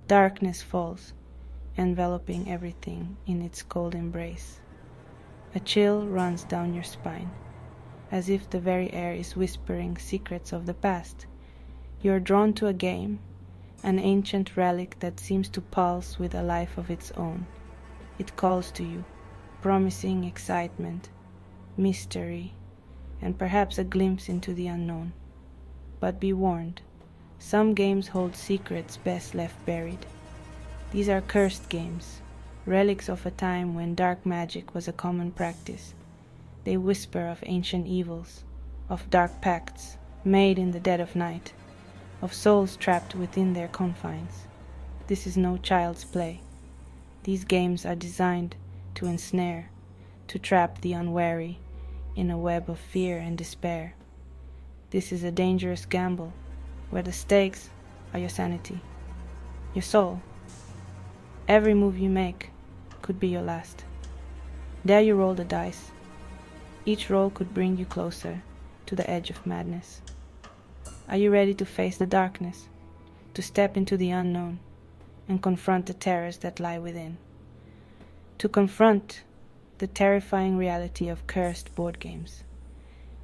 Darkness falls, enveloping everything in its cold embrace. A chill runs down your spine, as if the very air is whispering secrets of the past. You are drawn to a game, an ancient relic that seems to pulse with a life of its own. It calls to you, promising excitement, mystery, and perhaps a glimpse into the unknown. But be warned, some games hold secrets best left buried. These are cursed games, relics of a time when dark magic was a common practice. They whisper of ancient evils, of dark pacts made in the dead of night, of souls trapped within their confines. This is no child's play. These games are designed to ensnare, to trap the unwary in a web of fear and despair. This is a dangerous gamble, where the stakes are your sanity, your soul. Every move you make could be your last. Dare you roll the dice. Each roll could bring you closer to the edge of madness. Are you ready to face the darkness, to step into the unknown, and confront the terrors that lie within? To confront the terrifying reality of cursed board games.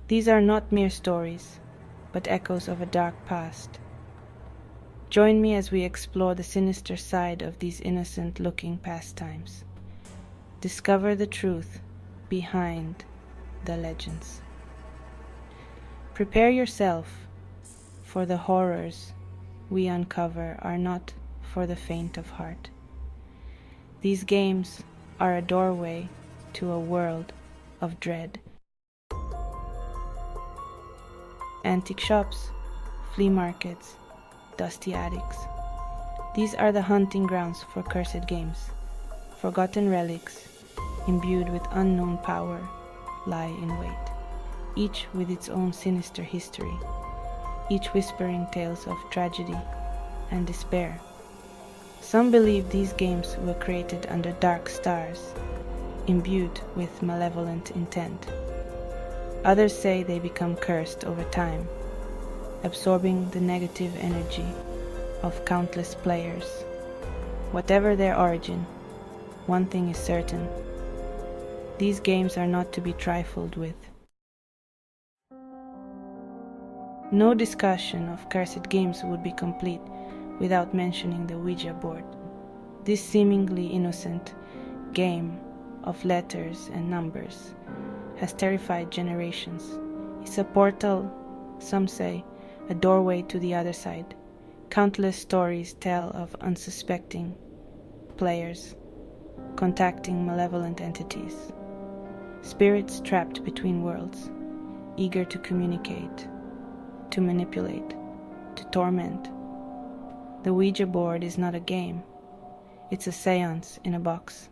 These are not mere stories, but echoes of a dark past. Join me as we explore the sinister side of these innocent-looking pastimes. Discover the truth behind the legends. Prepare yourself, for the horrors we uncover are not for the faint of heart. These games are a doorway to a world of dread. Antique shops, flea markets, dusty attics. These are the hunting grounds for cursed games. Forgotten relics, imbued with unknown power, lie in wait, each with its own sinister history, each whispering tales of tragedy and despair. Some believe these games were created under dark stars, imbued with malevolent intent. Others say they become cursed over time, absorbing the negative energy of countless players. Whatever their origin, one thing is certain: these games are not to be trifled with. No discussion of cursed games would be complete without mentioning the Ouija board. This seemingly innocent game of letters and numbers has terrified generations. It's a portal, some say, a doorway to the other side. Countless stories tell of unsuspecting players contacting malevolent entities, spirits trapped between worlds, eager to communicate, to manipulate, to torment. The Ouija board is not a game, it's a seance in a box,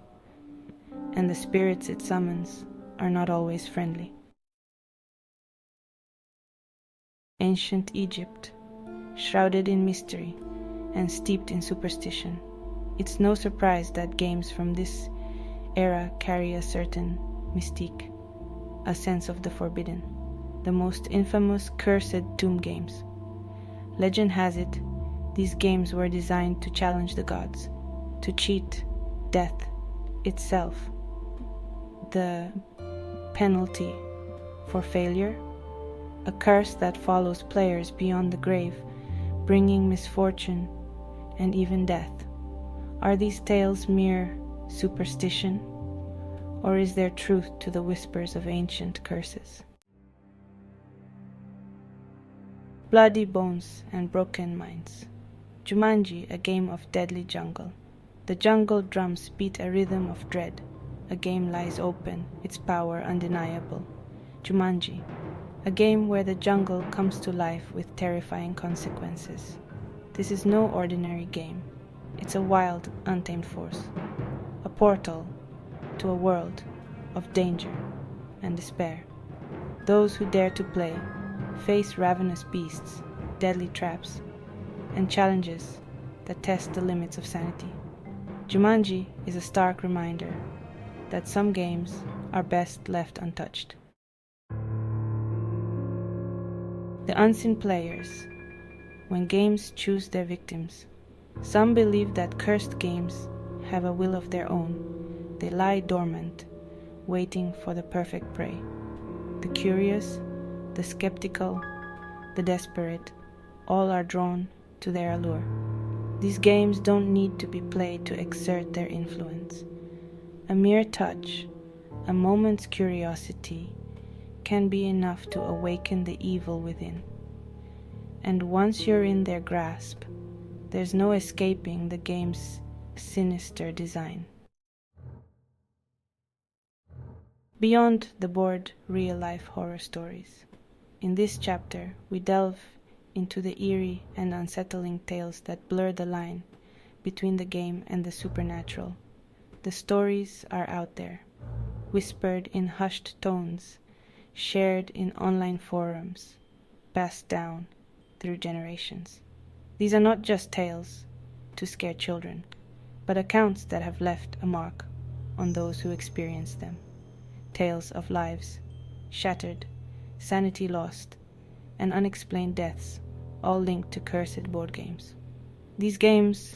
and the spirits it summons are not always friendly. Ancient Egypt, shrouded in mystery and steeped in superstition. It's no surprise that games from this era carry a certain mystique, a sense of the forbidden. The most infamous cursed tomb games. Legend has it, these games were designed to challenge the gods, to cheat death itself. The penalty for failure, a curse that follows players beyond the grave, bringing misfortune and even death. Are these tales mere superstition, or is there truth to the whispers of ancient curses? Bloody bones and broken minds. Jumanji, a game of deadly jungle. The jungle drums beat a rhythm of dread. A game lies open, its power undeniable. Jumanji, a game where the jungle comes to life with terrifying consequences. This is no ordinary game. It's a wild, untamed force. A portal to a world of danger and despair. Those who dare to play face ravenous beasts, deadly traps, and challenges that test the limits of sanity. Jumanji is a stark reminder that some games are best left untouched. The unseen players. When games choose their victims, Some believe that cursed games have a will of their own. They lie dormant, waiting for the perfect prey. The curious, the skeptical, the desperate, all are drawn to their allure. These games don't need to be played to exert their influence. A mere touch, a moment's curiosity, can be enough to awaken the evil within. And once you're in their grasp, there's no escaping the game's sinister design. Beyond the board real-life horror stories, in this chapter we delve into the eerie and unsettling tales that blur the line between the game and the supernatural. The stories are out there, whispered in hushed tones, shared in online forums, passed down through generations. These are not just tales to scare children, but accounts that have left a mark on those who experience them. Tales of lives shattered, sanity lost, and unexplained deaths, all linked to cursed board games. These games,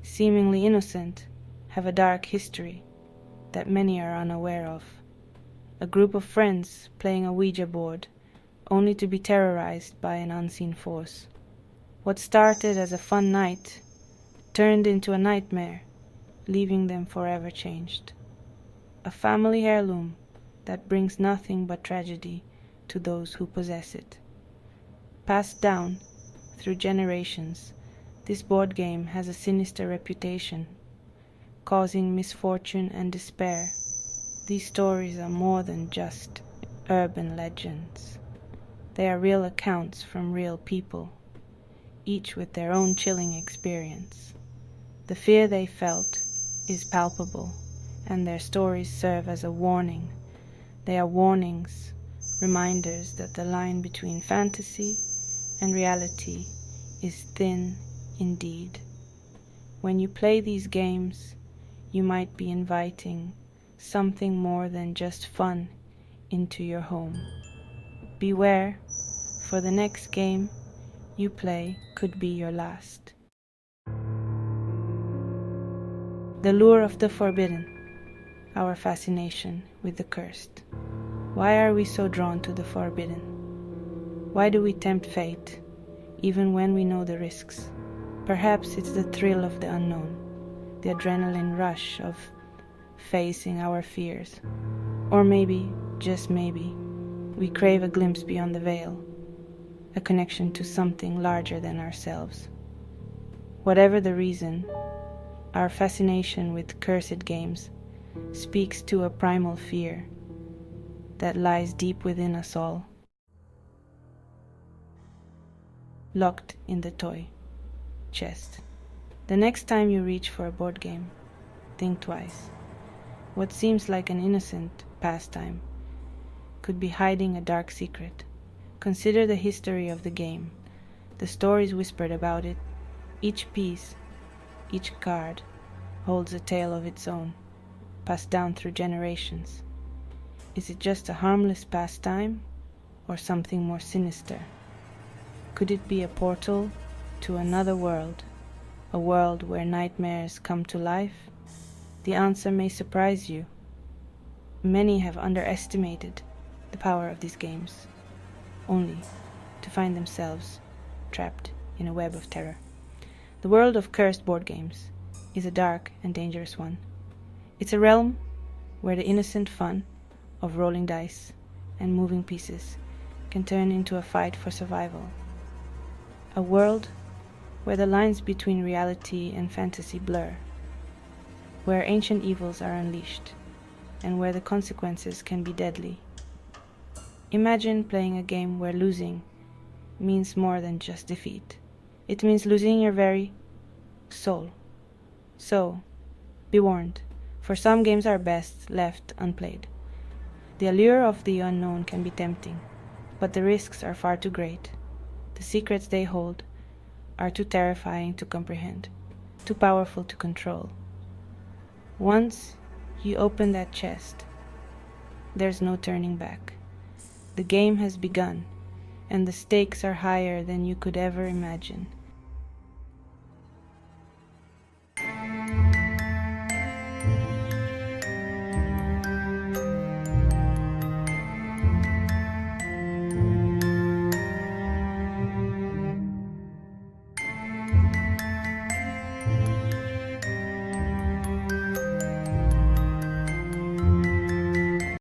seemingly innocent, have a dark history that many are unaware of. A group of friends playing a Ouija board, only to be terrorized by an unseen force. What started as a fun night turned into a nightmare, leaving them forever changed. A family heirloom that brings nothing but tragedy to those who possess it. Passed down through generations, this board game has a sinister reputation, causing misfortune and despair. These stories are more than just urban legends. They are real accounts from real people, each with their own chilling experience. The fear they felt is palpable, and their stories serve as a warning. They are warnings, reminders that the line between fantasy and reality is thin indeed. When you play these games, you might be inviting something more than just fun into your home. Beware, for the next game you play could be your last. The lure of the forbidden, our fascination with the cursed. Why are we so drawn to the forbidden? Why do we tempt fate, even when we know the risks? Perhaps it's the thrill of the unknown, the adrenaline rush of facing our fears. Or maybe, just maybe, we crave a glimpse beyond the veil, a connection to something larger than ourselves. Whatever the reason, our fascination with cursed games speaks to a primal fear that lies deep within us all, locked in the toy chest. The next time you reach for a board game, think twice. What seems like an innocent pastime could be hiding a dark secret. Consider the history of the game, the stories whispered about it. Each piece, each card, holds a tale of its own, passed down through generations. Is it just a harmless pastime, or something more sinister? Could it be a portal to another world, a world where nightmares come to life? The answer may surprise you. Many have underestimated the power of these games, only to find themselves trapped in a web of terror. The world of cursed board games is a dark and dangerous one. It's a realm where the innocent fun of rolling dice and moving pieces can turn into a fight for survival. A world where the lines between reality and fantasy blur, where ancient evils are unleashed, and where the consequences can be deadly. Imagine playing a game where losing means more than just defeat. It means losing your very soul. So, be warned, for some games are best left unplayed. The allure of the unknown can be tempting, but the risks are far too great. The secrets they hold are too terrifying to comprehend, too powerful to control. Once you open that chest, there's no turning back. The game has begun, and the stakes are higher than you could ever imagine.